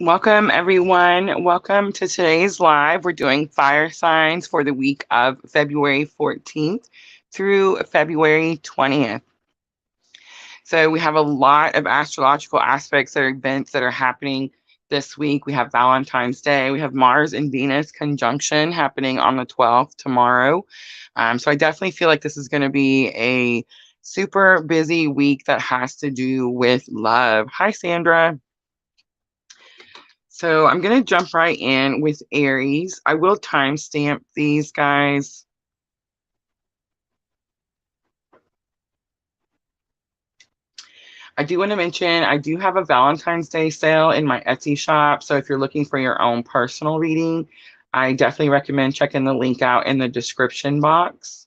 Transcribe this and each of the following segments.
Welcome, everyone. Welcome to today's live. We're doing fire signs for the week of February 14th through February 20th. So we have a lot of astrological aspects or events that are happening this week. We have Valentine's Day. We have Mars and Venus conjunction happening on the 12th tomorrow. So I definitely feel like this is going to be a super busy week that has to do with love. Hi, Sandra. So I'm going to jump right in with Aries. I will timestamp these guys. I do want to mention I do have a Valentine's Day sale in my Etsy shop. So if you're looking for your own personal reading, I definitely recommend checking the link out in the description box.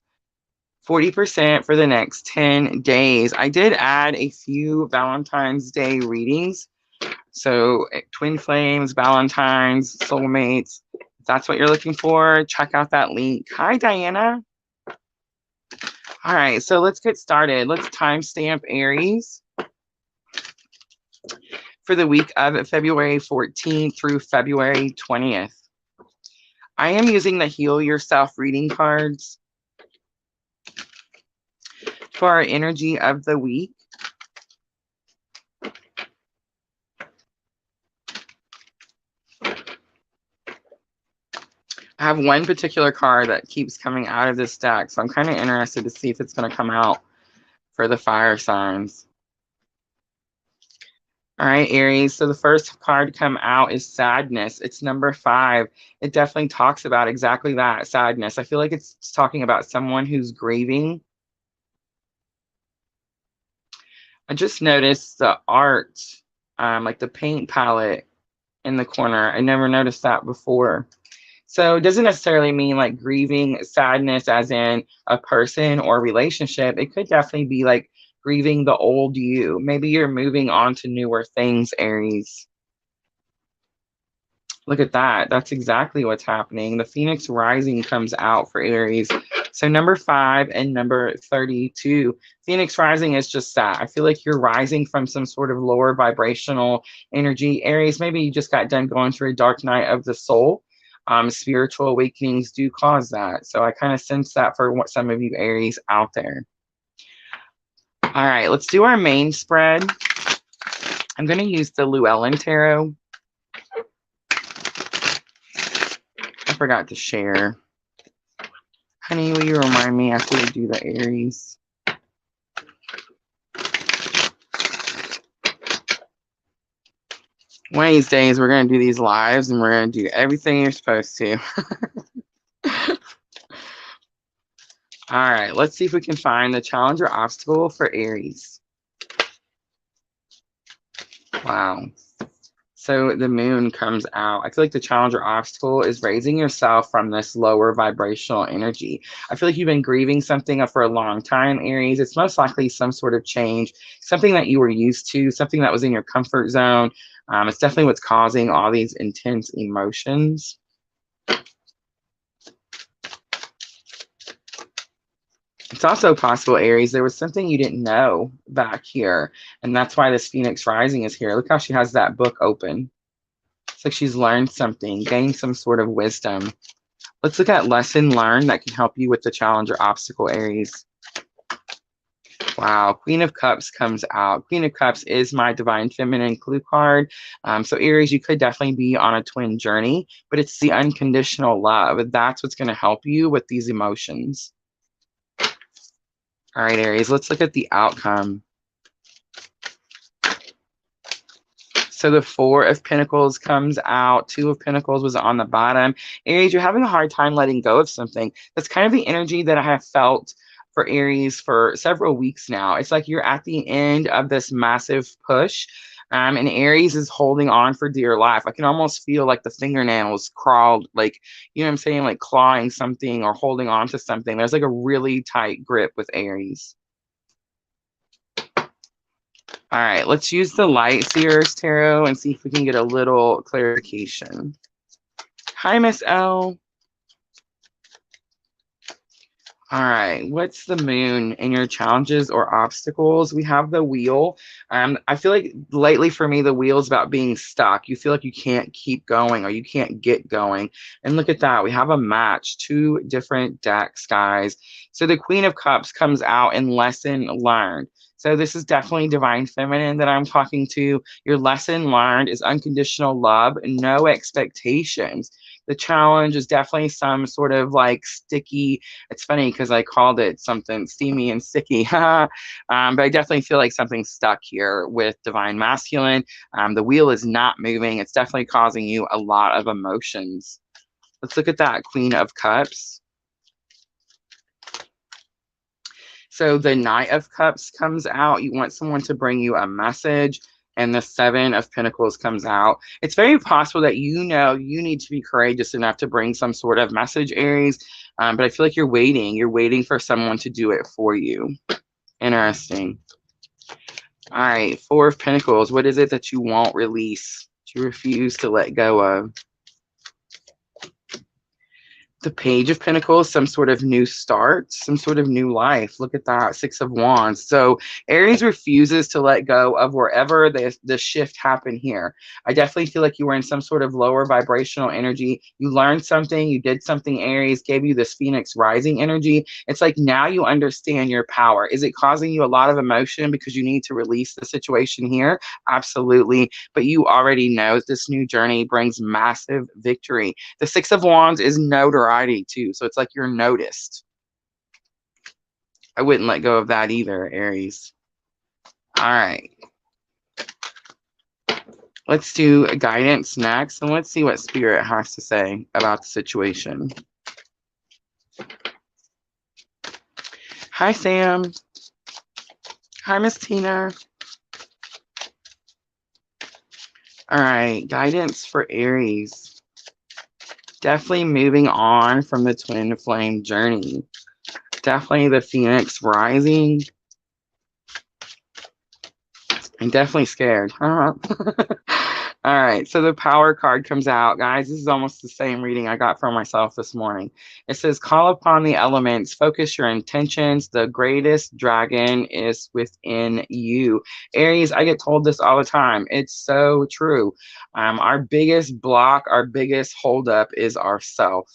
40% for the next 10 days. I did add a few Valentine's Day readings. So twin flames, Valentine's, soulmates, if that's what you're looking for, check out that link. Hi, Diana. All right, so let's get started. Let's timestamp Aries for the week of February 14th through February 20th. I am using the Heal Yourself reading cards for our energy of the week. I have one particular card that keeps coming out of this deck, so I'm kind of interested to see if it's going to come out for the fire signs. All right, Aries. So the first card to come out is sadness. It's number 5. It definitely talks about exactly that, sadness. I feel like it's talking about someone who's grieving. I just noticed the art, like the paint palette in the corner. I never noticed that before. So it doesn't necessarily mean like grieving sadness as in a person or relationship. It could definitely be like grieving the old you. Maybe you're moving on to newer things, Aries. Look at that. That's exactly what's happening. The Phoenix Rising comes out for Aries. So number 5 and number 32. Phoenix Rising is just that. I feel like you're rising from some sort of lower vibrational energy. Aries, maybe you just got done going through a dark night of the soul. Spiritual awakenings do cause that. So I kind of sense that for what some of you Aries out there. All right, let's do our main spread. I'm going to use the Llewellyn Tarot. I forgot to share. Honey, will you remind me after we do the Aries? One of these days, we're going to do these lives and we're going to do everything you're supposed to. All right, let's see if we can find the challenge or obstacle for Aries. Wow. So the moon comes out. I feel like the challenge or obstacle is raising yourself from this lower vibrational energy. I feel like you've been grieving something for a long time, Aries. It's most likely some sort of change, something that you were used to, something that was in your comfort zone. It's definitely what's causing all these intense emotions. It's also possible, Aries, there was something you didn't know back here, and that's why this Phoenix Rising is here. Look how she has that book open. It's like she's learned something, gained some sort of wisdom. Let's look at lesson learned that can help you with the challenge or obstacle, Aries. Wow, Queen of Cups comes out. Queen of Cups is my Divine Feminine clue card. So Aries, you could definitely be on a twin journey, but it's the unconditional love. That's what's going to help you with these emotions. All right, Aries, let's look at the outcome. So the 4 of Pentacles comes out. 2 of Pentacles was on the bottom. Aries, you're having a hard time letting go of something. That's kind of the energy that I have felt for Aries for several weeks now. It's like you're at the end of this massive push. And Aries is holding on for dear life. I can almost feel like the fingernails crawled, like, you know what I'm saying, like clawing something or holding on to something. There's like a really tight grip with Aries. All right, let's use the Light Seers Tarot and see if we can get a little clarification. Hi, Miss L. All right, what's the moon in your challenges or obstacles? We have the wheel. I feel like lately for me, the wheel is about being stuck. You feel like you can't keep going or you can't get going. And look at that. We have a match, two different decks, guys. So the Queen of Cups comes out in lesson learned. So this is definitely divine feminine that I'm talking to. Your lesson learned is unconditional love, no expectations. The challenge is definitely some sort of like sticky. It's funny because I called it something steamy and sticky. But I definitely feel like something's stuck here with divine masculine. The wheel is not moving. It's definitely causing you a lot of emotions. Let's look at that Queen of Cups. So the Knight of Cups comes out. You want someone to bring you a message. And the Seven of Pentacles comes out. It's very possible that you know you need to be courageous enough to bring some sort of message, Aries. But I feel like you're waiting. You're waiting for someone to do it for you. Interesting. All right, Four of Pentacles. What is it that you won't release? That you refuse to let go of? The Page of Pentacles, some sort of new start, some sort of new life. Look at that, Six of Wands. So Aries refuses to let go of wherever the shift happened here. I definitely feel like you were in some sort of lower vibrational energy. You learned something, you did something, Aries, gave you this Phoenix rising energy. It's like now you understand your power. Is it causing you a lot of emotion because you need to release the situation here? Absolutely. But you already know this new journey brings massive victory. The Six of Wands is notoriety too. So it's like you're noticed. I wouldn't let go of that either, Aries. All right. Let's do guidance next, and let's see what Spirit has to say about the situation. Hi, Sam. Hi, Miss Tina. All right, guidance for Aries. Definitely moving on from the twin flame journey. Definitely the Phoenix rising. I'm definitely scared. All right, so the Power card comes out. Guys, this is almost the same reading I got from myself this morning. It says, call upon the elements, focus your intentions. The greatest dragon is within you. Aries, I get told this all the time. It's so true. Our biggest block, our biggest holdup is ourself.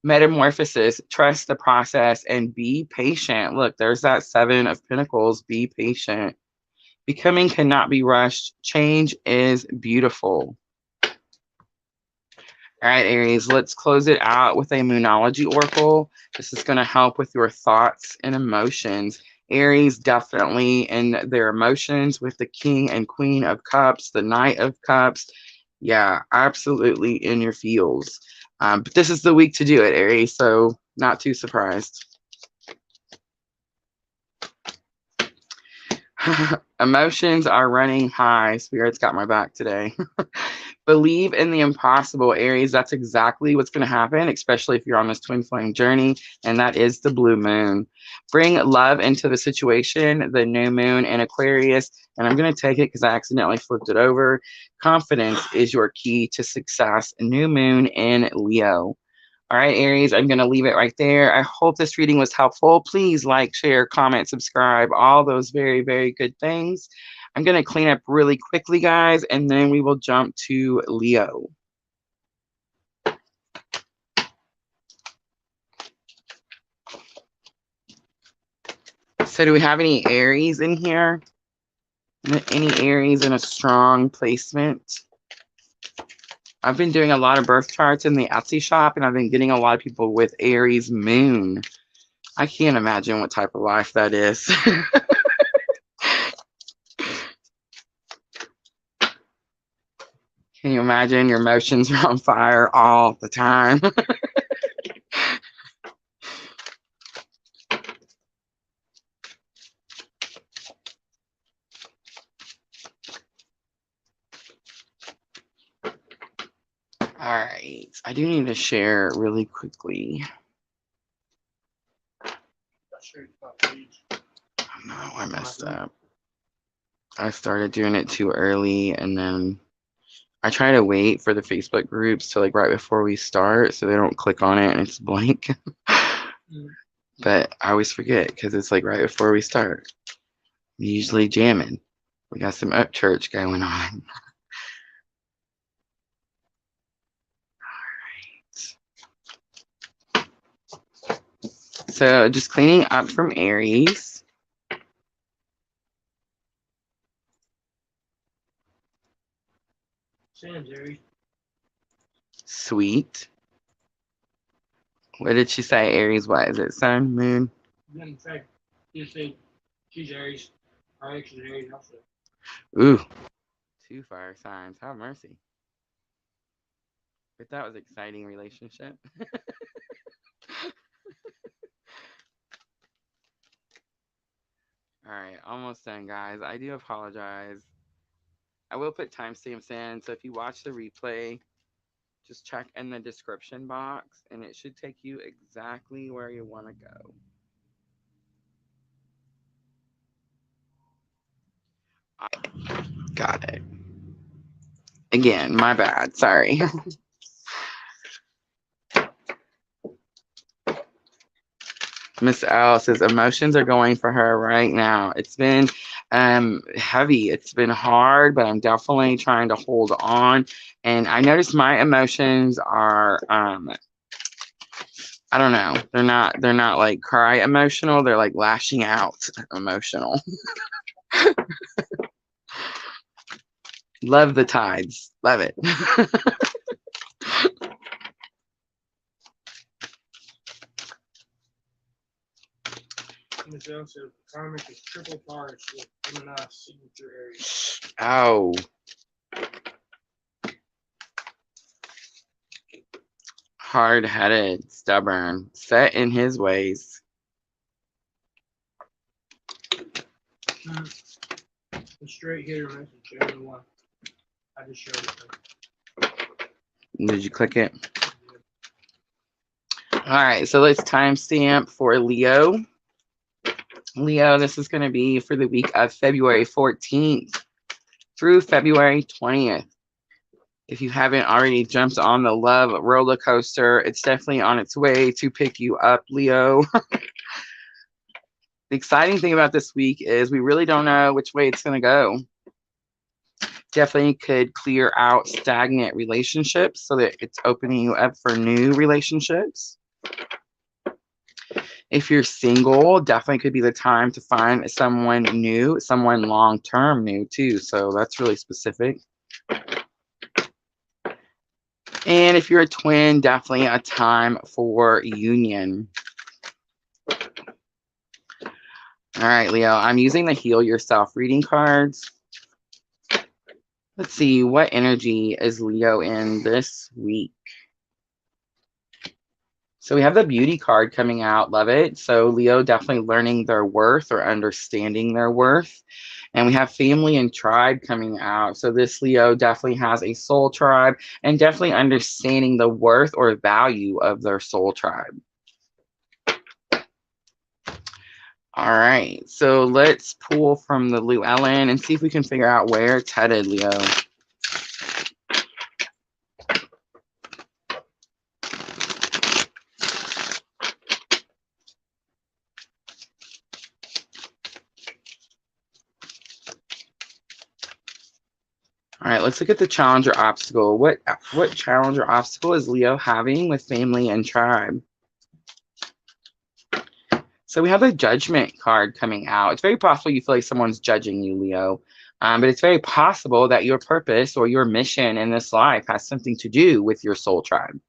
Metamorphosis, trust the process and be patient. Look, there's that Seven of Pentacles. Be patient. Becoming cannot be rushed. Change is beautiful. All right, Aries, let's close it out with a Moonology Oracle. This is going to help with your thoughts and emotions. Aries definitely in their emotions with the King and Queen of Cups, the Knight of Cups. Yeah, absolutely in your feels. But this is the week to do it, Aries, so not too surprised. Emotions are running high. Spirit's got my back today. Believe in the impossible, Aries. That's exactly what's going to happen, especially if you're on this twin flame journey, and that is the blue moon. Bring love into the situation, the new moon in Aquarius, and I'm going to take it because I accidentally flipped it over. Confidence is your key to success. New moon in Leo. All right, Aries, I'm going to leave it right there. I hope this reading was helpful. Please like, share, comment, subscribe, all those very, very good things. I'm going to clean up really quickly, guys, and then we will jump to Leo. So do we have any Aries in here? Any Aries in a strong placement? I've been doing a lot of birth charts in the Etsy shop, and I've been getting a lot of people with Aries moon. I can't imagine what type of life that is. Can you imagine your emotions are on fire all the time? All right, I do need to share really quickly. Oh no, I messed up. I started doing it too early, and then I try to wait for the Facebook groups to like right before we start so they don't click on it and it's blank. But I always forget because it's like right before we start. We usually jamming. We got some up church going on. So just cleaning up from Aries. Sweet. What did she say? Aries, what is it? Sun, moon? In fact, you say she's Aries. Our ex is Aries also. Ooh. 2 fire signs. Have mercy. But that was exciting relationship. All right, almost done, guys. I do apologize. I will put timestamps in, so if you watch the replay, just check in the description box, and it should take you exactly where you want to go. Got it. Again, my bad. Sorry. Miss L says emotions are going for her right now. It's been heavy. It's been hard, but I'm definitely trying to hold on. And I noticed my emotions are I don't know. They're not like cry emotional. They're like lashing out emotional. Love the tides. Love it. Michelle says karmic is triple parts with Gemini signature Aries. Oh. Hard-headed, stubborn, set in his ways. The straight hitter message, everyone. I just showed it. Did you click it? Yeah. All right, so let's timestamp for Leo. Leo, this is going to be for the week of February 14th through February 20th. If you haven't already jumped on the love roller coaster, it's definitely on its way to pick you up, Leo. The exciting thing about this week is we really don't know which way it's going to go. Definitely could clear out stagnant relationships so that it's opening you up for new relationships. If you're single, definitely could be the time to find someone new, someone long-term new too. So that's really specific. And if you're a twin, definitely a time for union. All right, Leo, I'm using the Heal Yourself reading cards. Let's see, what energy is Leo in this week? So we have the Beauty card coming out. Love it. So Leo definitely learning their worth or understanding their worth. And we have Family and Tribe coming out. So this Leo definitely has a soul tribe and definitely understanding the worth or value of their soul tribe. All right, so let's pull from the Llewellyn and see if we can figure out where it's headed, Leo. All right, let's look at the challenge or obstacle. What challenge or obstacle is Leo having with Family and Tribe? So we have the Judgment card coming out. It's very possible you feel like someone's judging you, Leo. But it's very possible that your purpose or your mission in this life has something to do with your soul tribe.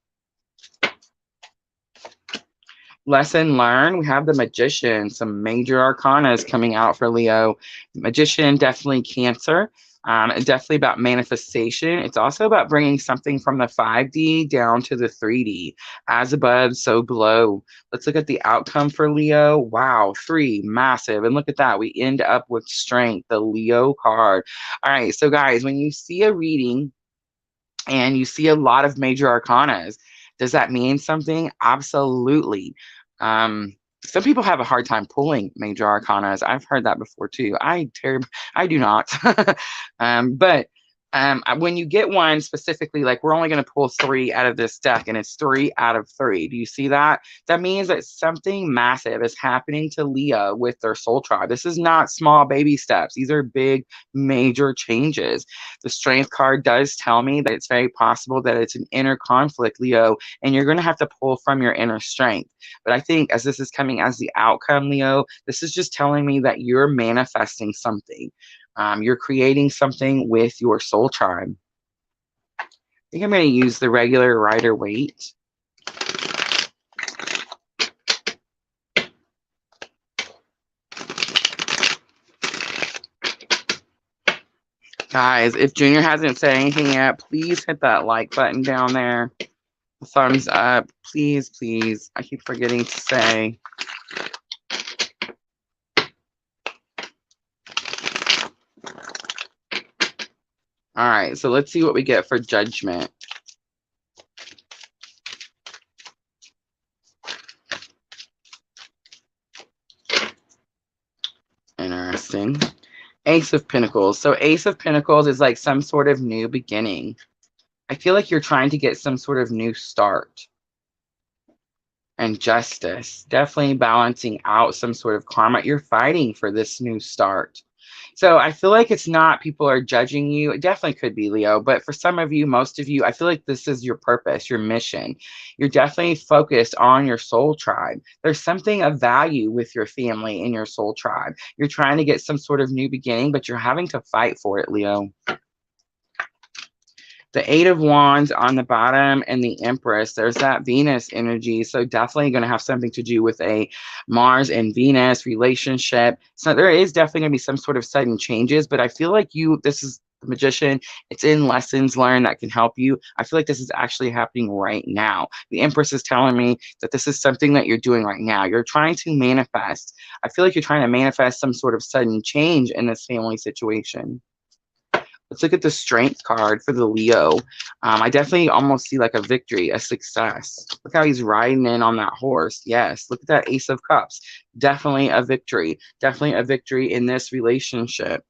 Lesson learned, we have the Magician, some major arcanas coming out for Leo. Magician, definitely Cancer. Definitely about manifestation. It's also about bringing something from the 5D down to the 3D. As above, so below. Let's look at the outcome for Leo. Wow, 3, massive. And look at that. We end up with Strength, the Leo card. All right, so guys, when you see a reading and you see a lot of major arcanas, does that mean something? Absolutely. Some people have a hard time pulling major arcanas. I've heard that before too. I do not. But When you get one specifically, like we're only going to pull 3 out of this deck and it's 3 out of 3. Do you see that? That means that something massive is happening to Leo with their soul tribe. This is not small baby steps. These are big, major changes. The strength card does tell me that it's very possible that it's an inner conflict, Leo, and you're going to have to pull from your inner strength. But I think as this is coming as the outcome, Leo, this is just telling me that you're manifesting something. You're creating something with your soul tribe. I think I'm going to use the regular Rider-Waite. Guys, if Junior hasn't said anything yet, please hit that like button down there. Thumbs up. Please, please. I keep forgetting to say. All right, so let's see what we get for judgment. Interesting. Ace of Pentacles. So Ace of Pentacles is like some sort of new beginning. I feel like you're trying to get some sort of new start. And Justice. Definitely balancing out some sort of karma. You're fighting for this new start. So I feel like it's not people are judging you. It definitely could be, Leo. But for some of you, most of you, I feel like this is your purpose, your mission. You're definitely focused on your soul tribe. There's something of value with your family in your soul tribe. You're trying to get some sort of new beginning, but you're having to fight for it, Leo. The 8 of Wands on the bottom and the Empress, there's that Venus energy. So definitely going to have something to do with a Mars and Venus relationship. So there is definitely going to be some sort of sudden changes, but I feel like this is the Magician. It's in lessons learned that can help you. I feel like this is actually happening right now. The Empress is telling me that this is something that you're doing right now. You're trying to manifest. I feel like you're trying to manifest some sort of sudden change in this family situation. Let's look at the Strength card for the Leo. I definitely almost see like a victory, a success. Look how he's riding in on that horse. Yes, look at that Ace of Cups. Definitely a victory. Definitely a victory in this relationship.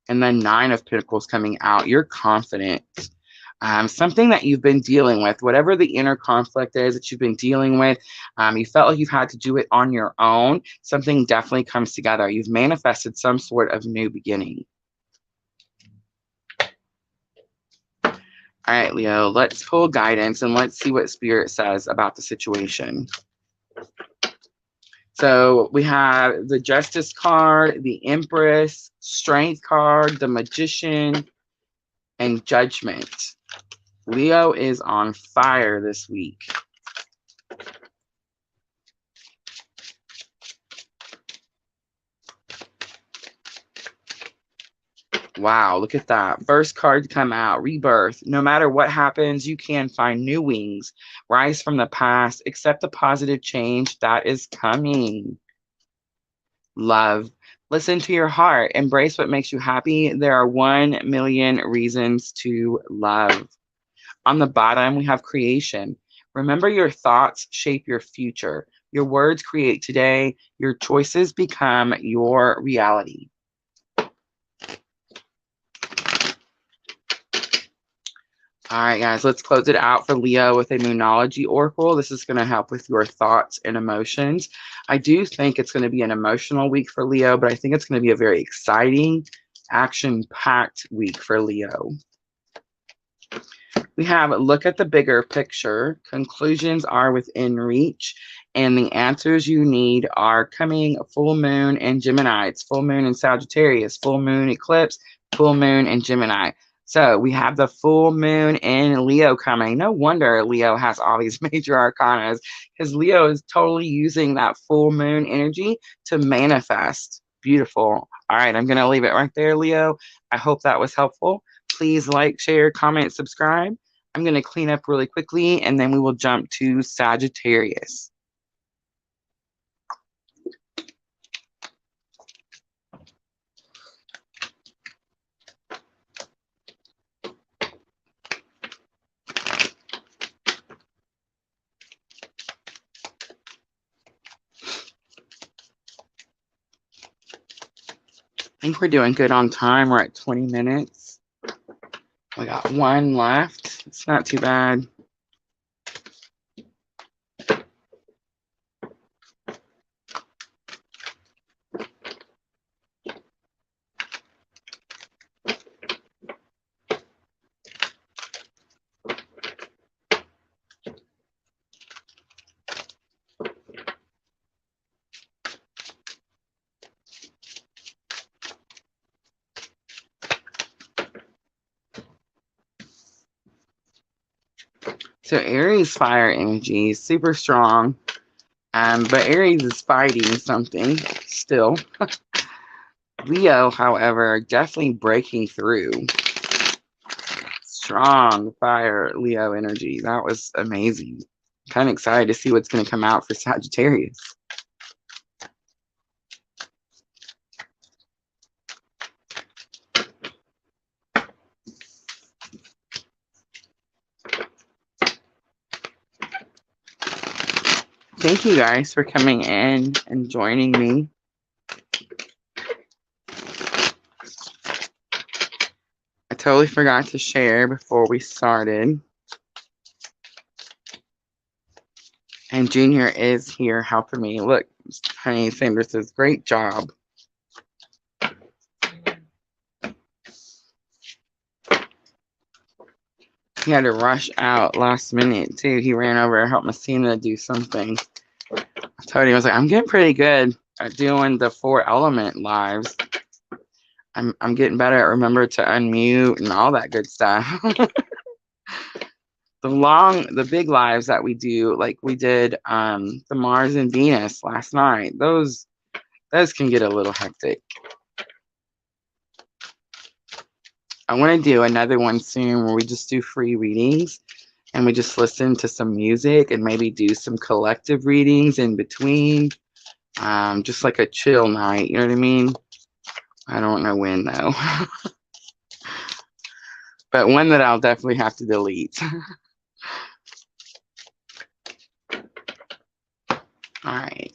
And then 9 of Pentacles coming out. You're confident. Something that you've been dealing with, whatever the inner conflict is that you've been dealing with, you felt like you've had to do it on your own. Something definitely comes together. You've manifested some sort of new beginning. All right, Leo, let's pull guidance and let's see what Spirit says about the situation. So we have the Justice card, the Empress, Strength card, the Magician, and Judgment. Leo is on fire this week. Wow, look at that. First card to come out, rebirth. No matter what happens, you can find new wings. Rise from the past. Accept the positive change that is coming. Love. Listen to your heart. Embrace what makes you happy. There are 1,000,000 reasons to love. On the bottom, we have creation. Remember, your thoughts shape your future. Your words create today. Your choices become your reality. All right, guys, let's close it out for Leo with a Moonology Oracle. This is going to help with your thoughts and emotions. I do think it's going to be an emotional week for Leo, but I think it's going to be a very exciting, action-packed week for Leo. We have look at the bigger picture. Conclusions are within reach, and the answers you need are coming full moon in Gemini. It's full moon in Sagittarius, full moon eclipse, full moon in Gemini. So we have the full moon in Leo coming. No wonder Leo has all these major arcanas, because Leo is totally using that full moon energy to manifest. Beautiful. All right, I'm going to leave it right there, Leo. I hope that was helpful. Please like, share, comment, subscribe. I'm going to clean up really quickly, and then we will jump to Sagittarius. I think we're doing good on time. We're at 20 minutes. We got one left. It's not too bad. So Aries fire energy is super strong, but Aries is fighting something still. Leo, however, definitely breaking through. Strong fire Leo energy. That was amazing. Kind of excited to see what's going to come out for Sagittarius. Thank you guys for coming in and joining me. I totally forgot to share before we started. And Junior is here helping me. Look, Honey Sandra says, great job. He had to rush out last minute too. He ran over to help Messina do something. I told him, I was like, I'm getting pretty good at doing the 4 element lives. I'm getting better at remember to unmute and all that good stuff. The big lives that we do, like we did the Mars and Venus last night, those can get a little hectic. I want to do another one soon where we just do free readings and we just listen to some music and maybe do some collective readings in between. Just like a chill night, you know what I mean? I don't know when though. But one that I'll definitely have to delete. All right.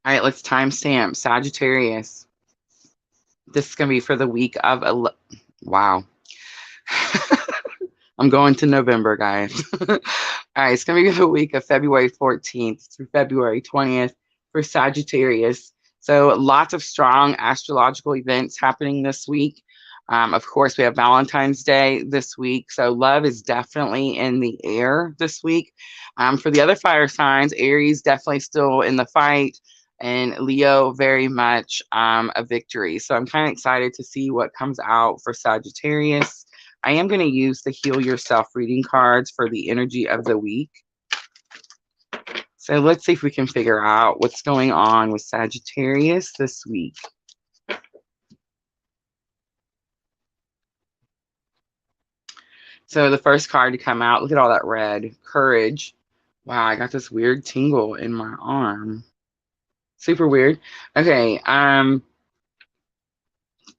All right, let's timestamp Sagittarius. This is going to be for the week of, wow. I'm going to November, guys. All right, it's going to be the week of February 14th through February 20th for Sagittarius. So lots of strong astrological events happening this week. Of course, we have Valentine's Day this week. So love is definitely in the air this week. For the other fire signs, Aries definitely still in the fight. And Leo, very much a victory. So I'm kind of excited to see what comes out for Sagittarius. I am going to use the Heal Yourself reading cards for the energy of the week. So let's see if we can figure out what's going on with Sagittarius this week. So the first card to come out, look at all that red, courage. Wow, I got this weird tingle in my arm. Super weird. Okay,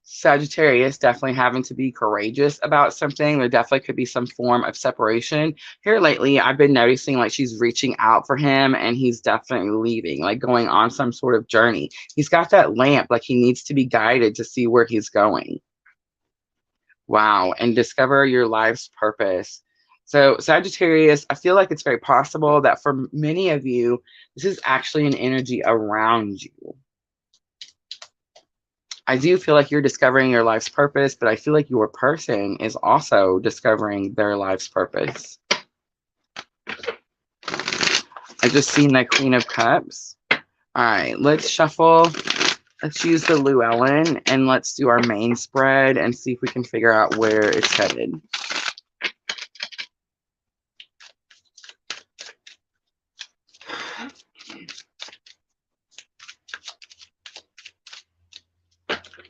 Sagittarius definitely having to be courageous about something. There definitely could be some form of separation. Here lately, I've been noticing like she's reaching out for him and he's definitely leaving, like going on some sort of journey. He's got that lamp, like he needs to be guided to see where he's going. Wow, and discover your life's purpose. So Sagittarius, I feel like it's very possible that for many of you, this is actually an energy around you. I do feel like you're discovering your life's purpose, but I feel like your person is also discovering their life's purpose. I just seen the Queen of Cups. All right, let's shuffle. Let's use the Llewellyn and let's do our main spread and see if we can figure out where it's headed.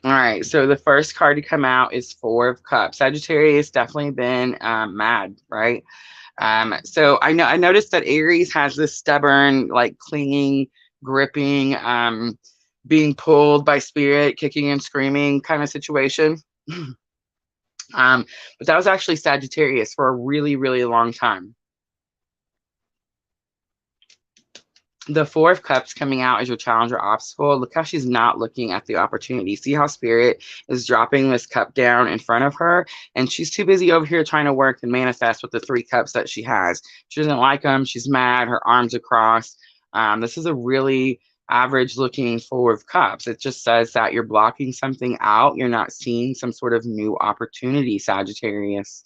All right, so the first card to come out is 4 of Cups. Sagittarius definitely been mad, right? So I noticed that Aries has this stubborn, like clinging, gripping, being pulled by spirit, kicking and screaming kind of situation. But that was actually Sagittarius for a really, really long time. The Four of Cups coming out as your challenge or obstacle. Look how she's not looking at the opportunity. See how Spirit is dropping this cup down in front of her, and she's too busy over here trying to work and manifest with the three cups that she has. She doesn't like them. She's mad. Her arms are crossed. This is a really average looking Four of Cups. It just says that you're blocking something out. You're not seeing some sort of new opportunity, Sagittarius.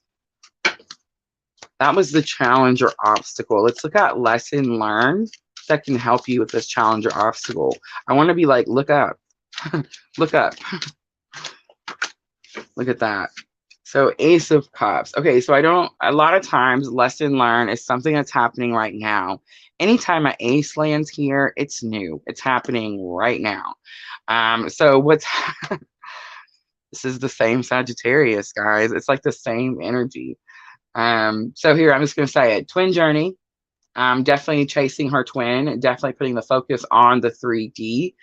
That was the challenge or obstacle. Let's look at lesson learned that can help you with this challenge or obstacle. I want to be like, look up, look up, look at that. So Ace of Cups. Okay, so a lot of times lesson learned is something that's happening right now. Anytime an ace lands here, it's new. It's happening right now. So what's this is the same Sagittarius, guys. It's like the same energy. So here, I'm just going to say it. Twin journey. Definitely chasing her twin. Definitely putting the focus on the 3D.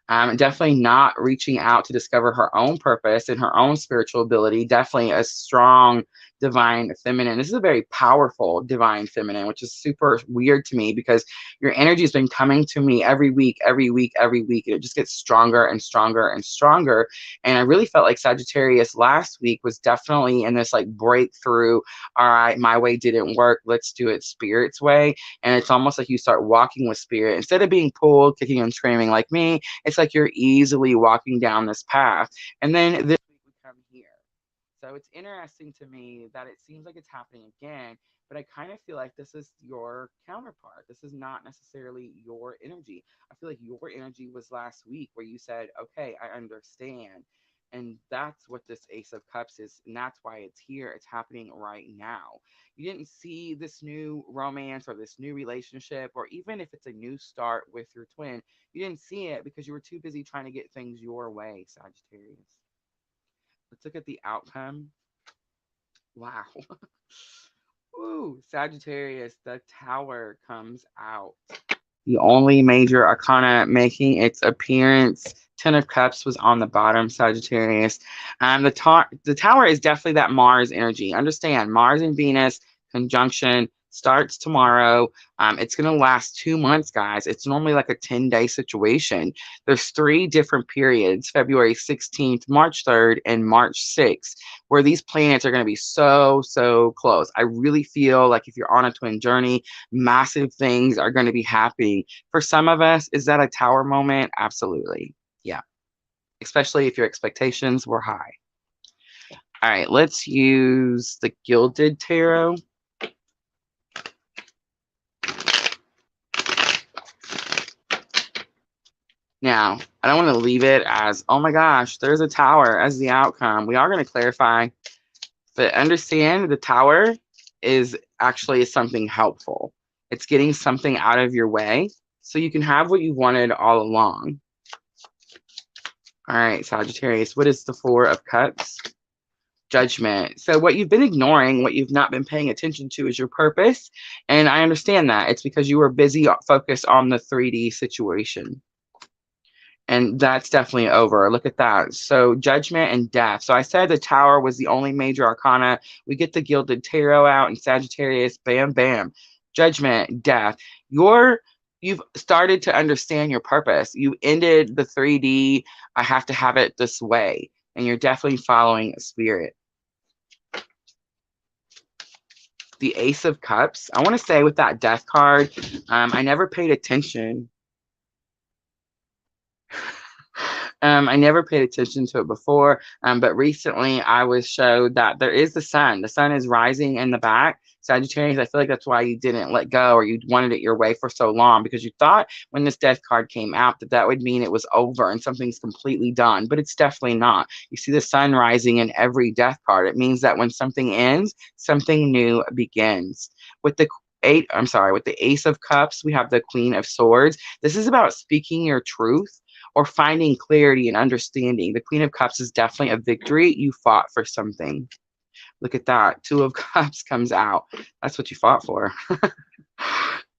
Definitely not reaching out to discover her own purpose and her own spiritual ability. Definitely a strong divine feminine. This is a very powerful divine feminine, which is super weird to me because your energy has been coming to me every week, every week, every week, and it just gets stronger and stronger and stronger. And I really felt like Sagittarius last week was definitely in this like breakthrough. All right, my way didn't work. Let's do it Spirit's way. And it's almost like you start walking with Spirit instead of being pulled, kicking and screaming like me. It's like you're easily walking down this path. And then this week we come here. So it's interesting to me that it seems like it's happening again, but I kind of feel like this is your counterpart. This is not necessarily your energy. I feel like your energy was last week where you said, okay, I understand. And that's what this Ace of Cups is. And that's why it's here. It's happening right now. You didn't see this new romance or this new relationship, or even if it's a new start with your twin, you didn't see it because you were too busy trying to get things your way, Sagittarius. Let's look at the outcome. Wow. Ooh, Sagittarius, the Tower comes out. The only major arcana making its appearance. Ten of Cups was on the bottom, Sagittarius. The Tower is definitely that Mars energy. Understand, Mars and Venus conjunction starts tomorrow. It's going to last 2 months, guys. It's normally like a 10-day situation. There's 3 different periods, February 16th, March 3rd, and March 6th, where these planets are going to be so, so close. I really feel like if you're on a twin journey, massive things are going to be happening. For some of us, is that a Tower moment? Absolutely. Yeah. Especially if your expectations were high. All right, let's use the Gilded Tarot. Now, I don't want to leave it as, oh my gosh, there's a Tower as the outcome. We are going to clarify, but understand the Tower is actually something helpful. It's getting something out of your way so you can have what you wanted all along. All right, Sagittarius, what is the Four of Cups? Judgment. So what you've been ignoring, what you've not been paying attention to is your purpose. And I understand that. It's because you were busy focused on the 3D situation. And that's definitely over. Look at that. So Judgment and Death. So I said the Tower was the only major arcana. We get the Gilded Tarot out and Sagittarius, bam, bam. Judgment, Death. You've started to understand your purpose. You ended the 3D. I have to have it this way. And you're definitely following Spirit. The Ace of Cups. I want to say with that Death card, I never paid attention. I never paid attention to it before, but recently I was showed that there is the sun. The sun is rising in the back. Sagittarius, I feel like that's why you didn't let go, or you wanted it your way for so long, because you thought when this Death card came out that that would mean it was over and something's completely done, but it's definitely not. You see the sun rising in every Death card. It means that when something ends, something new begins. With the Ace of Cups, we have the Queen of Swords. This is about speaking your truth or finding clarity and understanding. The Queen of Cups is definitely a victory. You fought for something. Look at that. Two of Cups comes out. That's what you fought for.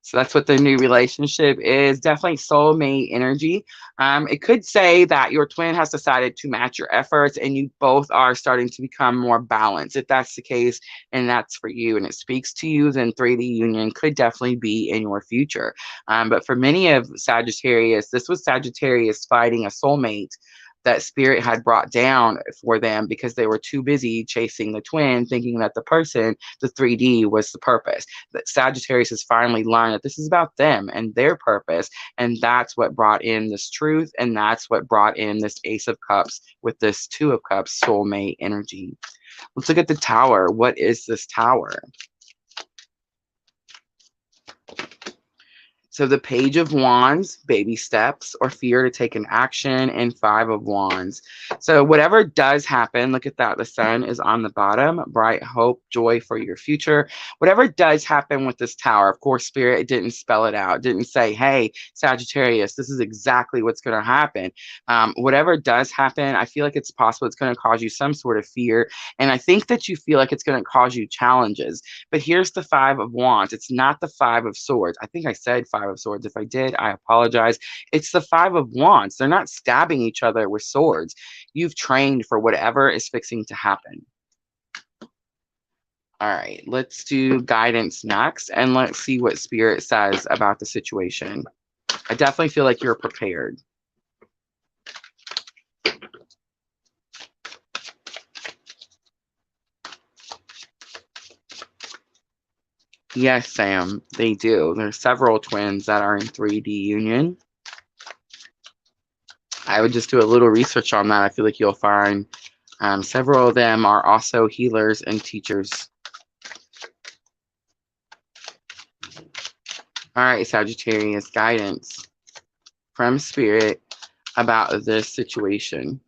So that's what the new relationship is. Definitely soulmate energy. It could say that your twin has decided to match your efforts and you both are starting to become more balanced. If that's the case and that's for you and it speaks to you, then 3D union could definitely be in your future. But for many of Sagittarius, this was Sagittarius fighting a soulmate that spirit had brought down for them because they were too busy chasing the twin, thinking that the person, the 3D, was the purpose. That Sagittarius has finally learned that this is about them and their purpose, and that's what brought in this truth, and that's what brought in this Ace of Cups with this Two of Cups soulmate energy. Let's look at the Tower. What is this Tower? So the Page of Wands, baby steps, or fear to take an action, and Five of Wands. So whatever does happen, look at that. The sun is on the bottom, bright hope, joy for your future. Whatever does happen with this Tower, of course, Spirit didn't spell it out, didn't say, hey, Sagittarius, this is exactly what's going to happen. Whatever does happen, I feel like it's possible it's going to cause you some sort of fear. And I think that you feel like it's going to cause you challenges. But here's the Five of Wands. It's not the Five of Swords. I think I said Five of Swords. If I did, I apologize. It's the Five of Wands. They're not stabbing each other with swords. You've trained for whatever is fixing to happen. All right, let's do guidance next, and let's see what Spirit says about the situation. I definitely feel like you're prepared. Yes, Sam, they do. There's several twins that are in 3D union. I would just do a little research on that. I feel like you'll find several of them are also healers and teachers. All right, Sagittarius, guidance from Spirit about this situation.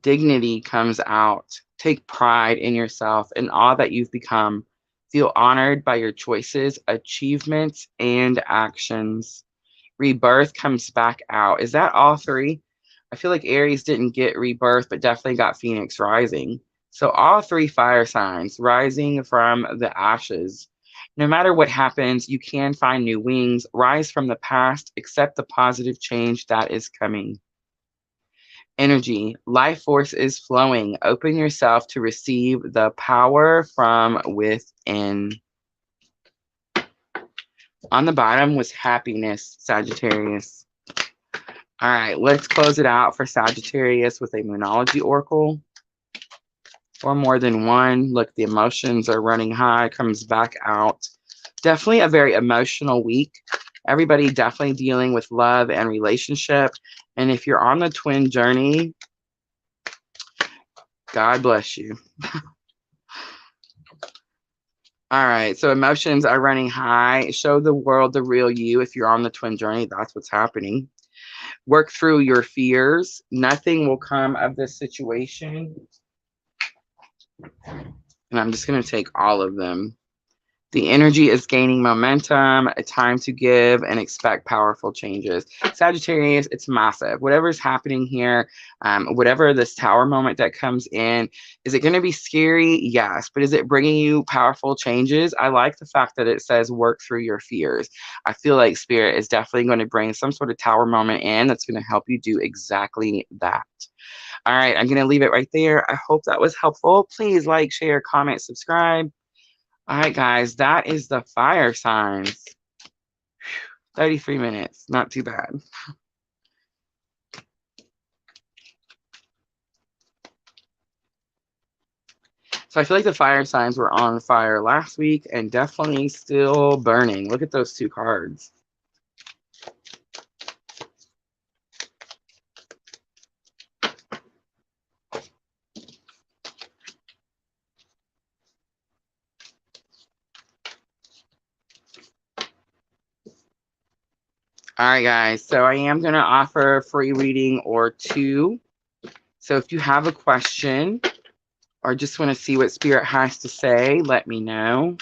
Dignity comes out. Take pride in yourself and all that you've become. Feel honored by your choices, achievements, and actions. Rebirth comes back out. Is that all three? I feel like Aries didn't get rebirth, but definitely got Phoenix rising. So all three fire signs rising from the ashes. No matter what happens, you can find new wings, rise from the past, accept the positive change that is coming. Energy, life force is flowing. Open yourself to receive the power from within. On the bottom was happiness, Sagittarius. All right, let's close it out for Sagittarius with a Moonology Oracle. Or more than one. Look, the emotions are running high, comes back out. Definitely a very emotional week. Everybody definitely dealing with love and relationship. And if you're on the twin journey, God bless you. All right, so emotions are running high. Show the world the real you. If you're on the twin journey, that's what's happening. Work through your fears. Nothing will come of this situation. And I'm just going to take all of them. The energy is gaining momentum, a time to give and expect powerful changes. Sagittarius, it's massive. Whatever's happening here, whatever this Tower moment that comes in, is it going to be scary? Yes. But is it bringing you powerful changes? I like the fact that it says work through your fears. I feel like Spirit is definitely going to bring some sort of Tower moment in that's going to help you do exactly that. All right, I'm going to leave it right there. I hope that was helpful. Please like, share, comment, subscribe. All right, guys, that is the fire signs. 33 minutes, not too bad. So I feel like the fire signs were on fire last week and definitely still burning. Look at those two cards. All right, guys, so I am going to offer a free reading or two. So if you have a question or just want to see what Spirit has to say, let me know.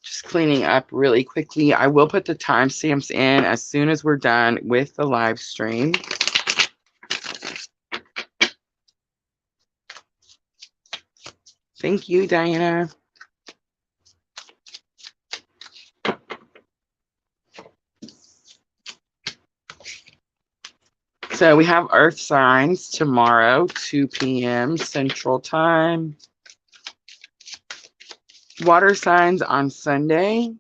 Just cleaning up really quickly. I will put the timestamps in as soon as we're done with the live stream. Thank you, Diana. So we have Earth signs tomorrow, 2 p.m. Central Time. Water signs on Sunday.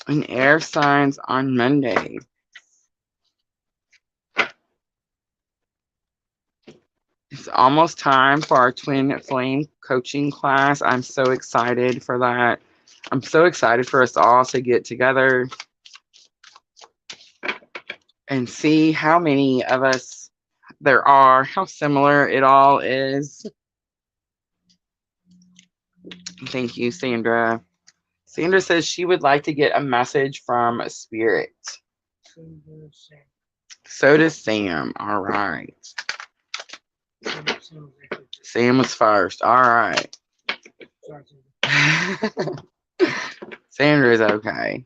And air signs on Monday. It's almost time for our twin flame coaching class. I'm so excited for that. I'm so excited for us all to get together and see how many of us there are, how similar it all is. Thank you, Sandra. Sandra says she would like to get a message from Spirit. So does Sam. All right. Sam was first. All right. Sandra's okay.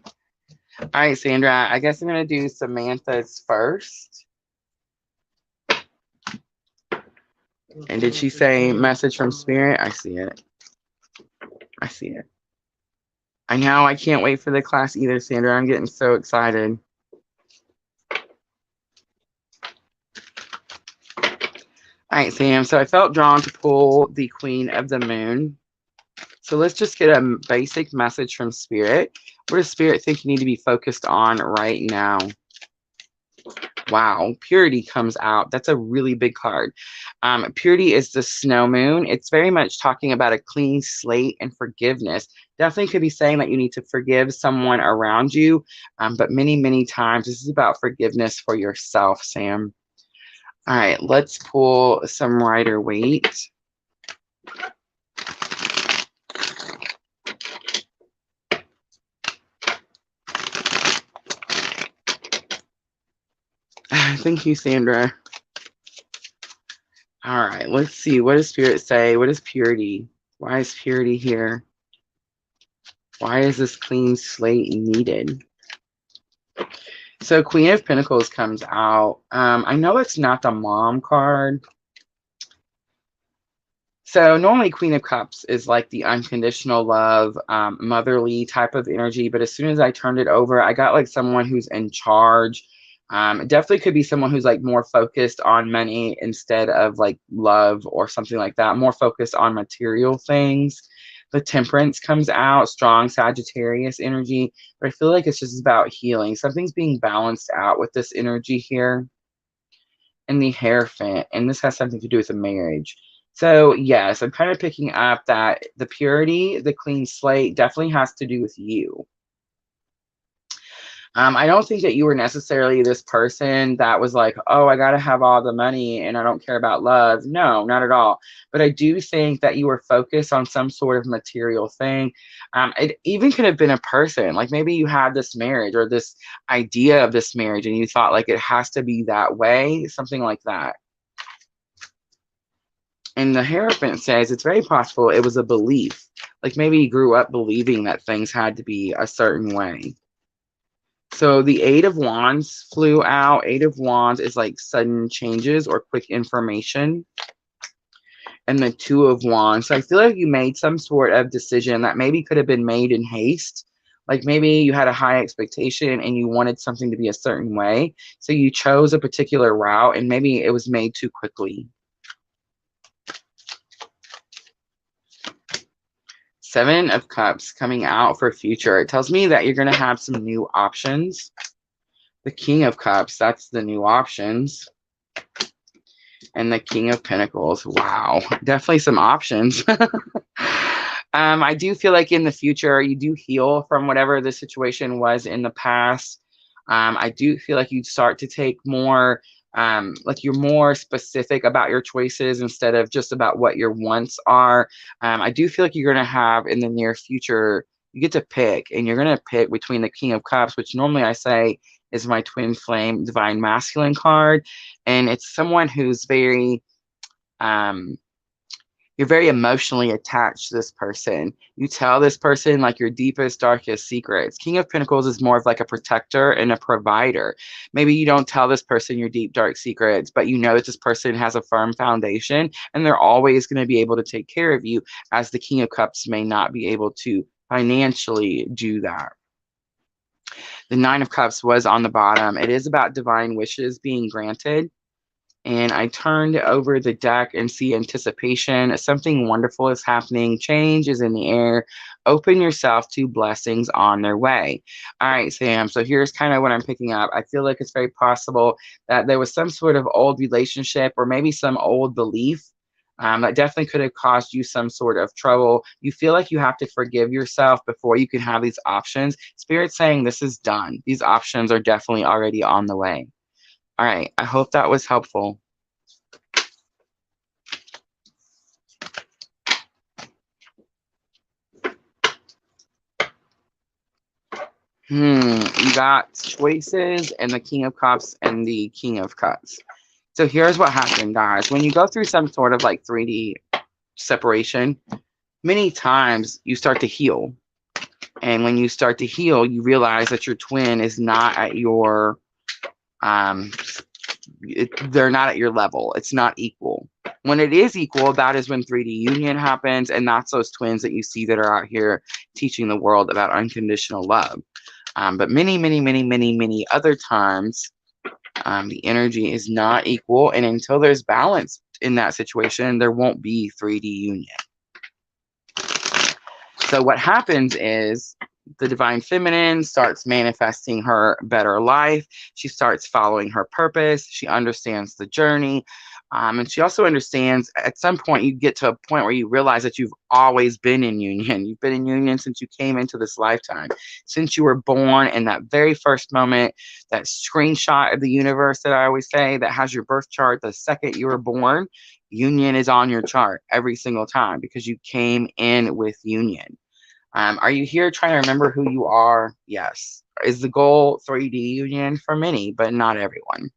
All right, Sandra. I guess I'm going to do Samantha's first. And did she say message from Spirit? I see it. I see it. I know. I can't wait for the class either, Sandra. I'm getting so excited. All right, Sam. So I felt drawn to pull the Queen of the Moon. So let's just get a basic message from Spirit. What does Spirit think you need to be focused on right now? Wow, Purity comes out. That's a really big card. Purity is the snow moon. It's very much talking about a clean slate and forgiveness. Definitely could be saying that you need to forgive someone around you. But many, many times this is about forgiveness for yourself, Sam. All right, let's pull some Rider Waite. Thank you, Sandra. All right, let's see. What does Spirit say? What is Purity? Why is Purity here? Why is this clean slate needed? So Queen of Pentacles comes out. I know it's not the mom card. So normally Queen of Cups is like the unconditional love, motherly type of energy. But as soon as I turned it over, I got like someone who's in charge. It definitely could be someone who's like more focused on money instead of like love or something like that, more focused on material things. The Temperance comes out, strong Sagittarius energy, but I feel like it's just about healing. Something's being balanced out with this energy here. And the Hierophant, and this has something to do with a marriage. So yes, I'm kind of picking up that the purity, the clean slate definitely has to do with you. I don't think that you were necessarily this person that was like, oh, I got to have all the money and I don't care about love. No, not at all. But I do think that you were focused on some sort of material thing. It even could have been a person. Like maybe you had this marriage or this idea of this marriage and you thought like it has to be that way, something like that. And the Hierophant says it's very possible it was a belief. Like maybe you grew up believing that things had to be a certain way. So the Eight of Wands flew out. Eight of Wands is like sudden changes or quick information. And the Two of Wands. So I feel like you made some sort of decision that maybe could have been made in haste. Like maybe you had a high expectation and you wanted something to be a certain way. So you chose a particular route and maybe it was made too quickly. Seven of Cups coming out for future. It tells me that you're going to have some new options. The King of Cups, that's the new options. And the King of Pentacles. Wow, definitely some options. I do feel like in the future, you do heal from whatever the situation was in the past. I do feel like you start to take more, like you're more specific about your choices instead of just about what your wants are. I do feel like you're going to have in the near future, you get to pick, and you're going to pick between the King of Cups, which normally I say is my twin flame divine masculine card. And it's someone who's very, You're very emotionally attached to this person. You tell this person like your deepest, darkest secrets. King of Pentacles is more of like a protector and a provider. Maybe you don't tell this person your deep, dark secrets, but you know that this person has a firm foundation and they're always going to be able to take care of you, as the King of Cups may not be able to financially do that. The Nine of Cups was on the bottom. It is about divine wishes being granted. And I turned over the deck and see anticipation. Something wonderful is happening. Change is in the air. Open yourself to blessings on their way. All right, Sam. So here's kind of what I'm picking up. I feel like it's very possible that there was some sort of old relationship or maybe some old belief that definitely could have caused you some sort of trouble. You feel like you have to forgive yourself before you can have these options. Spirit's saying this is done. These options are definitely already on the way. All right. I hope that was helpful. You got choices and the King of Cups and the King of Cups. So here's what happened, guys. When you go through some sort of like 3D separation, many times you start to heal. And when you start to heal, you realize that your twin is not at your, they're not at your level. It's not equal. When it is equal, that is when 3D union happens. And that's those twins that you see that are out here teaching the world about unconditional love. But many, many, many, many, many other times, the energy is not equal. And until there's balance in that situation, there won't be 3D union. So what happens is the divine feminine starts manifesting her better life. She starts following her purpose. She understands the journey. And she also understands at some point you get to a point where you realize that you've always been in union. You've been in union since you came into this lifetime, since you were born in that very first moment, that screenshot of the universe that I always say that has your birth chart. The second you were born, union is on your chart every single time because you came in with union. Are you here trying to remember who you are? Yes. Is the goal 3D union? For many, but not everyone.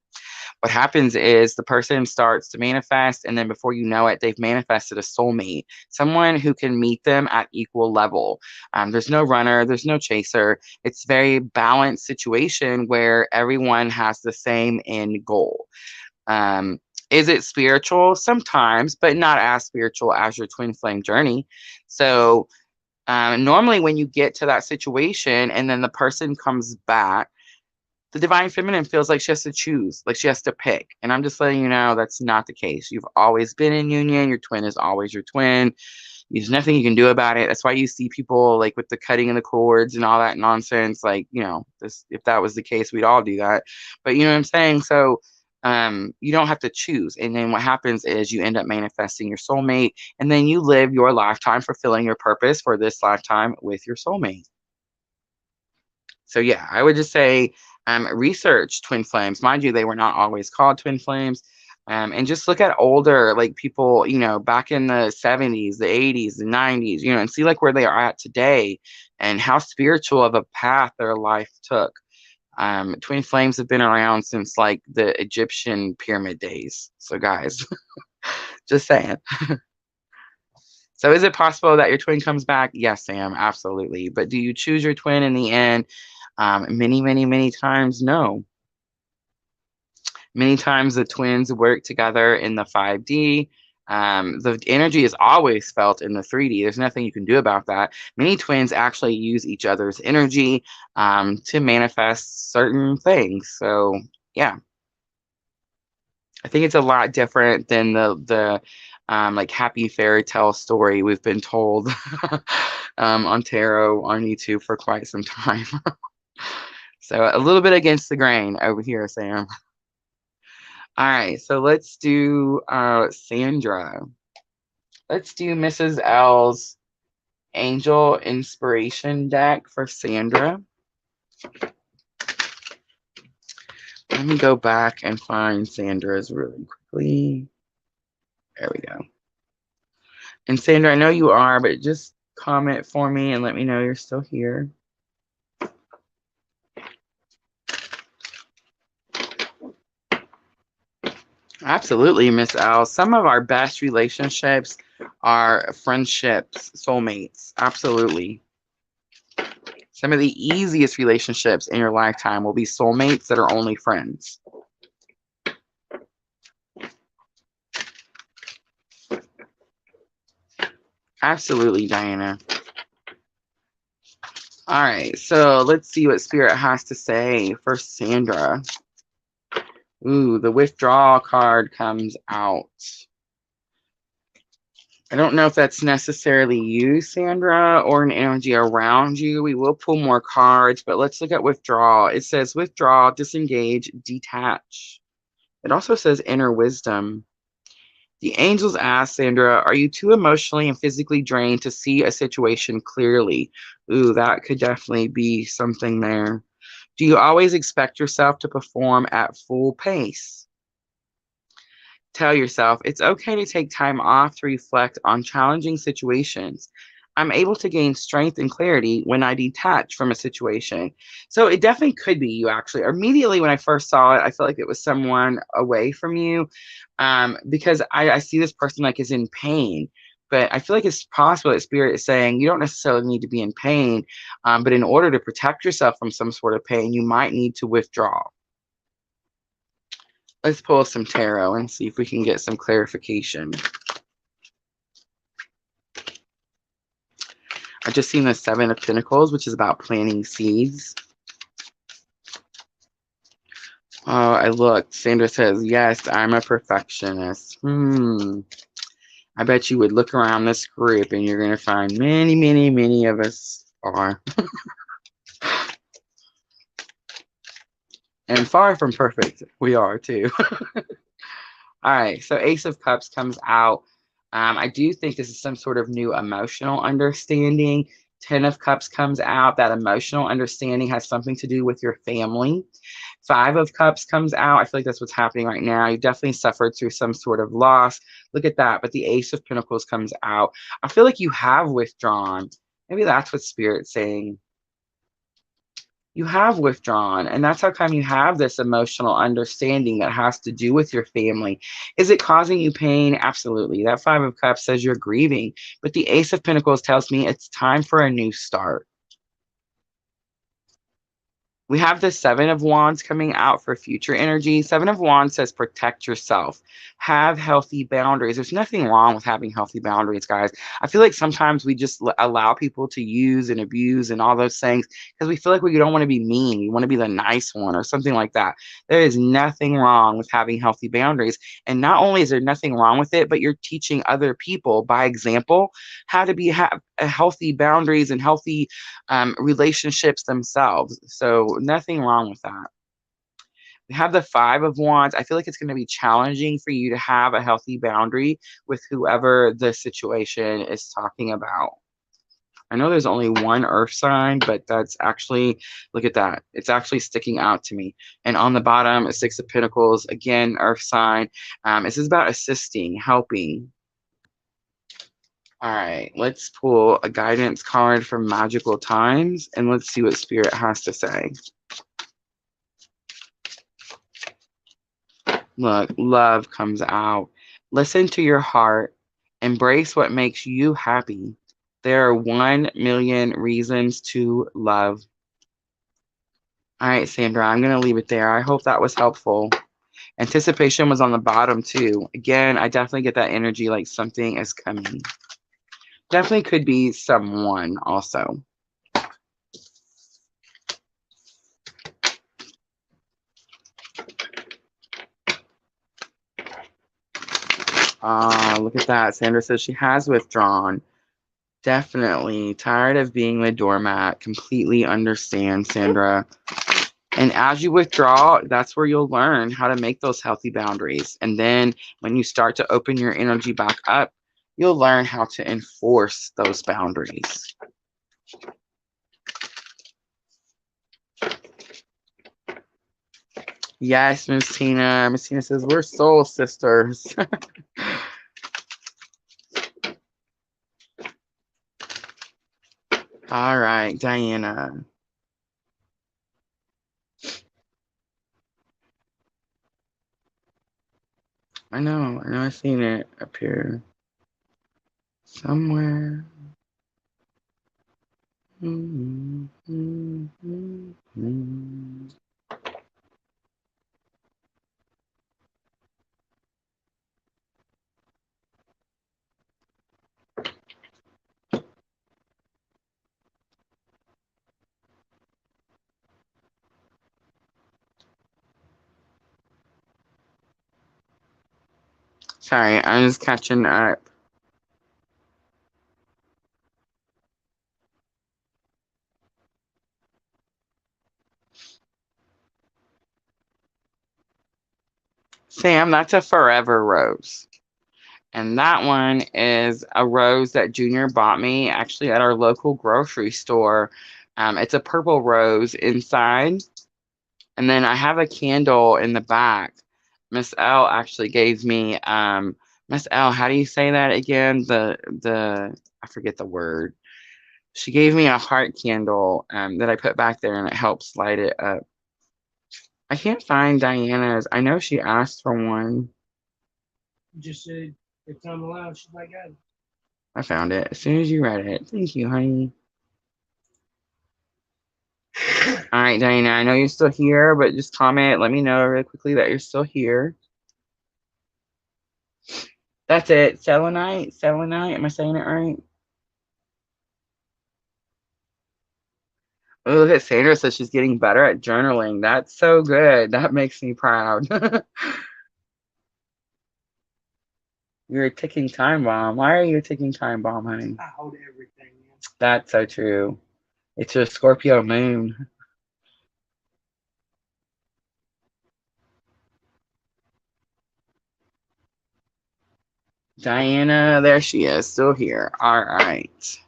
What happens is the person starts to manifest, and then before you know it, they've manifested a soulmate, someone who can meet them at equal level. There's no runner, there's no chaser. It's a very balanced situation where everyone has the same end goal. Is it spiritual? Sometimes, but not as spiritual as your twin flame journey. So normally when you get to that situation and then the person comes back, the divine feminine feels like she has to choose, like she has to pick. And I'm just letting you know that's not the case. You've always been in union. Your twin is always your twin. There's nothing you can do about it. That's why you see people like with the cutting of the cords and all that nonsense. Like, you know, this, if that was the case, we'd all do that. But you know what I'm saying? So you don't have to choose. And then what happens is you end up manifesting your soulmate, and then you live your lifetime fulfilling your purpose for this lifetime with your soulmate. So yeah, I would just say research twin flames. Mind you, they were not always called twin flames. And just look at older like people, you know, back in the 70s, the 80s, the 90s, you know, and see like where they are at today and how spiritual of a path their life took. Twin flames have been around since like the Egyptian pyramid days. So guys, just saying. So is it possible that your twin comes back? Yes, Sam, absolutely. But do you choose your twin in the end? Many, many, many times, no. Many times the twins work together in the 5D. The energy is always felt in the 3D. There's nothing you can do about that. Many twins actually use each other's energy to manifest certain things. So yeah, I think it's a lot different than the like happy fairy tale story we've been told on tarot on YouTube for quite some time. So a little bit against the grain over here, Sam. All right, so let's do Sandra. Let's do Mrs. L's Angel Inspiration deck for Sandra. Let me go back and find Sandra's really quickly. There we go. And Sandra, I know you are, but just comment for me and let me know you're still here. Absolutely, Miss L. Some of our best relationships are friendships, soulmates. Absolutely. Some of the easiest relationships in your lifetime will be soulmates that are only friends. Absolutely, Diana. All right, so let's see what Spirit has to say for Sandra. Ooh, the withdrawal card comes out. I don't know if that's necessarily you, Sandra, or an energy around you. We will pull more cards, but let's look at withdrawal. It says withdraw, disengage, detach. It also says inner wisdom. The angels ask Sandra, are you too emotionally and physically drained to see a situation clearly? Ooh, that could definitely be something there. Do you always expect yourself to perform at full pace? Tell yourself it's okay to take time off to reflect on challenging situations. I'm able to gain strength and clarity when I detach from a situation. So it definitely could be you actually. Immediately when I first saw it, I felt like it was someone away from you because I see this person like is in pain. But I feel like it's possible that Spirit is saying you don't necessarily need to be in pain, but in order to protect yourself from some sort of pain, you might need to withdraw. Let's pull some tarot and see if we can get some clarification. I just seen the Seven of Pentacles, which is about planting seeds. Oh, I looked. Sandra says, yes, I'm a perfectionist. I bet you would look around this group and you're going to find many, many, many of us are. And far from perfect, we are too. All right, so Ace of Cups comes out. I do think this is some sort of new emotional understanding. Ten of Cups comes out. That emotional understanding has something to do with your family. Five of Cups comes out. I feel like that's what's happening right now. You definitely suffered through some sort of loss. Look at that. But the Ace of Pentacles comes out. I feel like you have withdrawn. Maybe that's what Spirit's saying. You have withdrawn, and that's how come you have this emotional understanding that has to do with your family. Is it causing you pain? Absolutely. That Five of Cups says you're grieving, but the Ace of Pentacles tells me it's time for a new start. We have the Seven of Wands coming out for future energy. Seven of Wands says protect yourself. Have healthy boundaries. There's nothing wrong with having healthy boundaries, guys. I feel like sometimes we just allow people to use and abuse and all those things because we feel like we don't want to be mean. We want to be the nice one or something like that. There is nothing wrong with having healthy boundaries. And not only is there nothing wrong with it, but you're teaching other people by example how to have healthy boundaries and healthy relationships themselves. So nothing wrong with that. We have the Five of Wands. I feel like it's going to be challenging for you to have a healthy boundary with whoever the situation is talking about. I know there's only one earth sign, but that's actually, look at that. It's actually sticking out to me. And on the bottom, a Six of Pentacles, again, earth sign. This is about assisting, helping. All right, let's pull a guidance card from Magical Times and let's see what Spirit has to say. Look, love comes out. Listen to your heart. Embrace what makes you happy. There are 1,000,000 reasons to love. All right, Sandra, I'm going to leave it there. I hope that was helpful. Anticipation was on the bottom too. Again, I definitely get that energy like something is coming. Definitely could be someone also. Look at that. Sandra says she has withdrawn. Definitely. Tired of being the doormat. Completely understand, Sandra. And as you withdraw, that's where you'll learn how to make those healthy boundaries. And then when you start to open your energy back up, you'll learn how to enforce those boundaries. Yes, Miss Tina. Miss Tina says, we're soul sisters. All right, Diana. I know I've seen it appear. somewhere. Sorry, I'm just catching up. Sam, that's a forever rose. And that one is a rose that Junior bought me actually at our local grocery store. It's a purple rose inside. And then I have a candle in the back. Miss L actually gave me Miss L, how do you say that again? I forget the word. She gave me a heart candle that I put back there and it helps light it up. I can't find Diana's. I know she asked for one. Just said if time allows, she's like, God. I found it as soon as you read it. Thank you, honey. All right, Diana, I know you're still here, but just comment. Let me know really quickly that you're still here. That's it. Selenite? Selenite? Am I saying it right? Oh, look at Sandra says she's getting better at journaling. That's so good. That makes me proud. You're a ticking time bomb. Why are you a ticking time bomb, honey? I hold everything, man. That's so true. It's your Scorpio moon. Diana, there she is, still here. All right.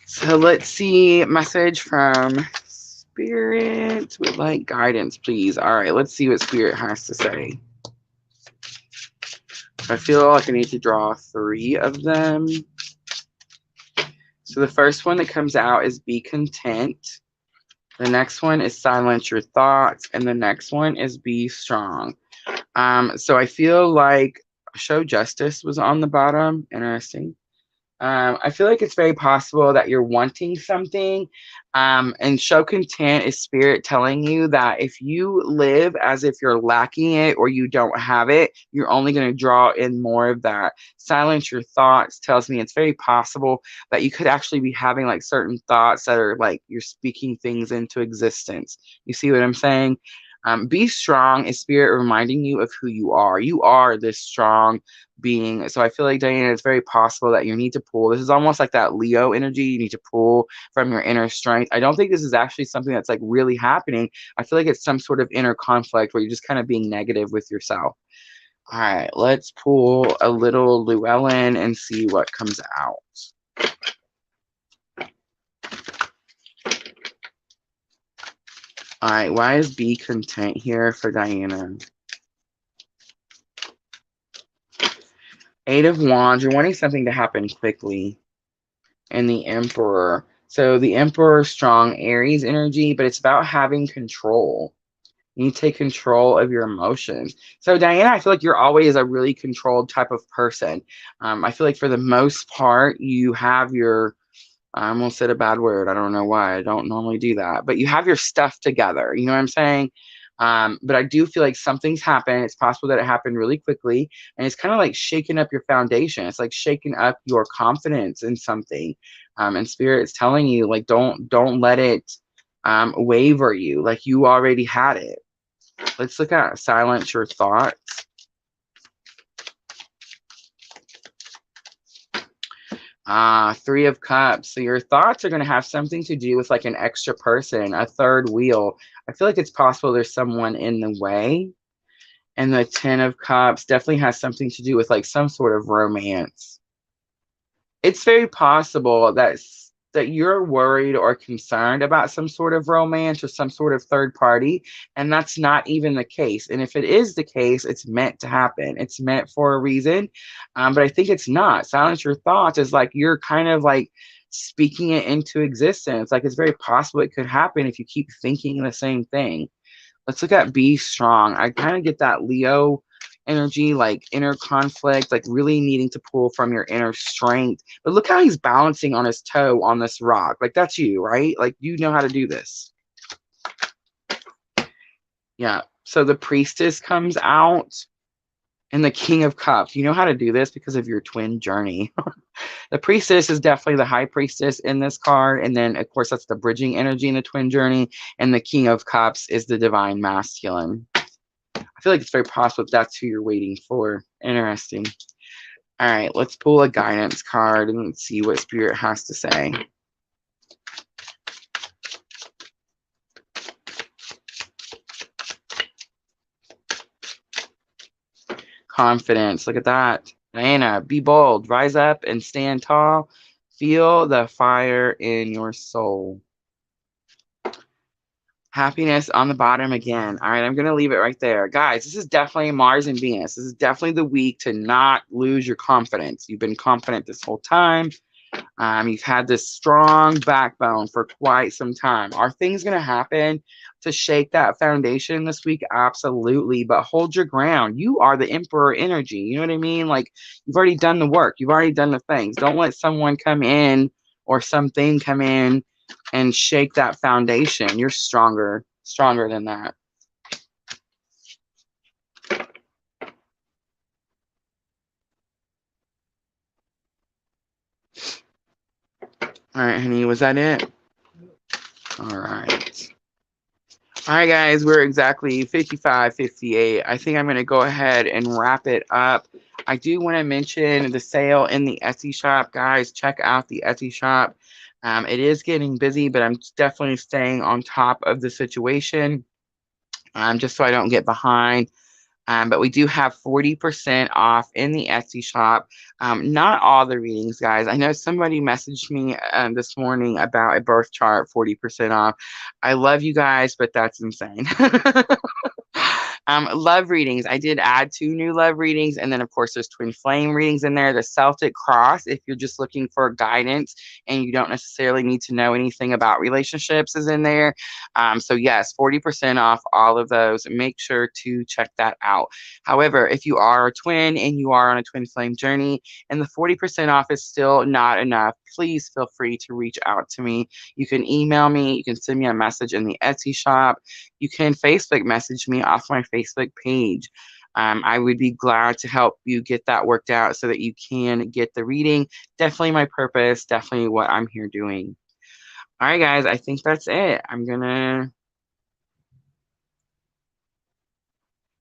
So let's see. Message from Spirit. Would like guidance, please. All right, let's see what Spirit has to say. I feel like I need to draw 3 of them. So the first one that comes out is be content. The next one is silence your thoughts. And the next one is be strong. So I feel like show justice was on the bottom. Interesting. I feel like it's very possible that you're wanting something, and show content is spirit telling you that if you live as if you're lacking it or you don't have it, you're only going to draw in more of that. Silence your thoughts tells me it's very possible that you could actually be having like certain thoughts that are like you're speaking things into existence. You see what I'm saying? Be strong is spirit reminding you of who you are. You are this strong being. So I feel like, Diana, it's very possible that you need to pull. This is almost like that Leo energy. You need to pull from your inner strength. I don't think this is actually something that's like really happening. I feel like it's some sort of inner conflict where you're just kind of being negative with yourself. All right, let's pull a little Llewellyn and see what comes out. All right, why is be content here for Diana? 8 of Wands, you're wanting something to happen quickly. And the Emperor. So the Emperor, strong Aries energy, but it's about having control. You take control of your emotions. So Diana, I feel like you're always a really controlled type of person. I feel like for the most part, you have your, I almost said a bad word. I don't know why. I don't normally do that. But you have your stuff together. You know what I'm saying? But I do feel like something's happened. It's possible that it happened really quickly. And it's kind of like shaking up your foundation. It's like shaking up your confidence in something. And Spirit's telling you, like, don't let it waver you. Like you already had it. Let's look at silence your thoughts. Three of Cups. So your thoughts are going to have something to do with like an extra person, a third wheel. I feel like it's possible there's someone in the way. And the 10 of Cups definitely has something to do with like some sort of romance. It's very possible that you're worried or concerned about some sort of romance or some sort of third party, and that's not even the case. And if it is the case, it's meant to happen. It's meant for a reason, but I think it's not. Silence your thoughts is like you're kind of like speaking it into existence. Like it's very possible it could happen if you keep thinking the same thing. Let's look at be strong. I kind of get that Leo energy, like inner conflict, like really needing to pull from your inner strength. But look how he's balancing on his toe on this rock. Like that's you, right? Like you know how to do this. Yeah. So the priestess comes out and the king of cups. You know how to do this because of your twin journey. The priestess is definitely the high priestess in this card. And then, of course, that's the bridging energy in the twin journey. And the king of cups is the divine masculine. I feel like it's very possible that's who you're waiting for. Interesting. All right, let's pull a guidance card and let's see what spirit has to say. Confidence. Look at that. Diana, be bold, rise up and stand tall. Feel the fire in your soul. Happiness on the bottom again. All right, I'm going to leave it right there. Guys, this is definitely Mars and Venus. This is definitely the week to not lose your confidence. You've been confident this whole time. You've had this strong backbone for quite some time. Are things going to happen to shake that foundation this week? Absolutely. But hold your ground. You are the emperor energy. You know what I mean? Like you've already done the work. You've already done the things. Don't let someone come in or something come in and shake that foundation. You're stronger than that. All right, honey, was that it? All right. All right, guys, we're exactly 55:58. I think I'm going to go ahead and wrap it up. I do want to mention the sale in the Etsy shop. Guys, check out the Etsy shop. It is getting busy, but I'm definitely staying on top of the situation just so I don't get behind. But we do have 40% off in the Etsy shop. Not all the readings, guys. I know somebody messaged me this morning about a birth chart, 40% off. I love you guys, but that's insane. Love readings. I did add 2 new love readings. And then, of course, there's twin flame readings in there. The Celtic cross, if you're just looking for guidance and you don't necessarily need to know anything about relationships, is in there. So, yes, 40% off all of those. Make sure to check that out. However, if you are a twin and you are on a twin flame journey and the 40% off is still not enough, please feel free to reach out to me. You can email me. You can send me a message in the Etsy shop. You can Facebook message me off my Facebook page. I would be glad to help you get that worked out so that you can get the reading. Definitely my purpose, definitely what I'm here doing. All right, guys, I think that's it.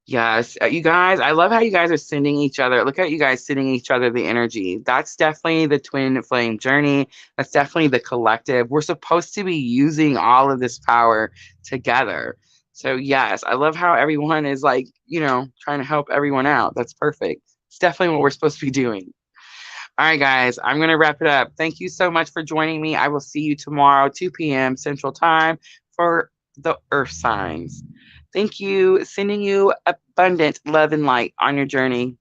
Yes, you guys, I love how you guys are sending each other. Look at you guys sending each other the energy. That's definitely the twin flame journey. That's definitely the collective. We're supposed to be using all of this power together. So, yes, I love how everyone is like, trying to help everyone out. That's perfect. It's definitely what we're supposed to be doing. All right, guys, I'm going to wrap it up. Thank you so much for joining me. I will see you tomorrow, 2 p.m. Central Time for the Earth signs. Thank you. Sending you abundant love and light on your journey.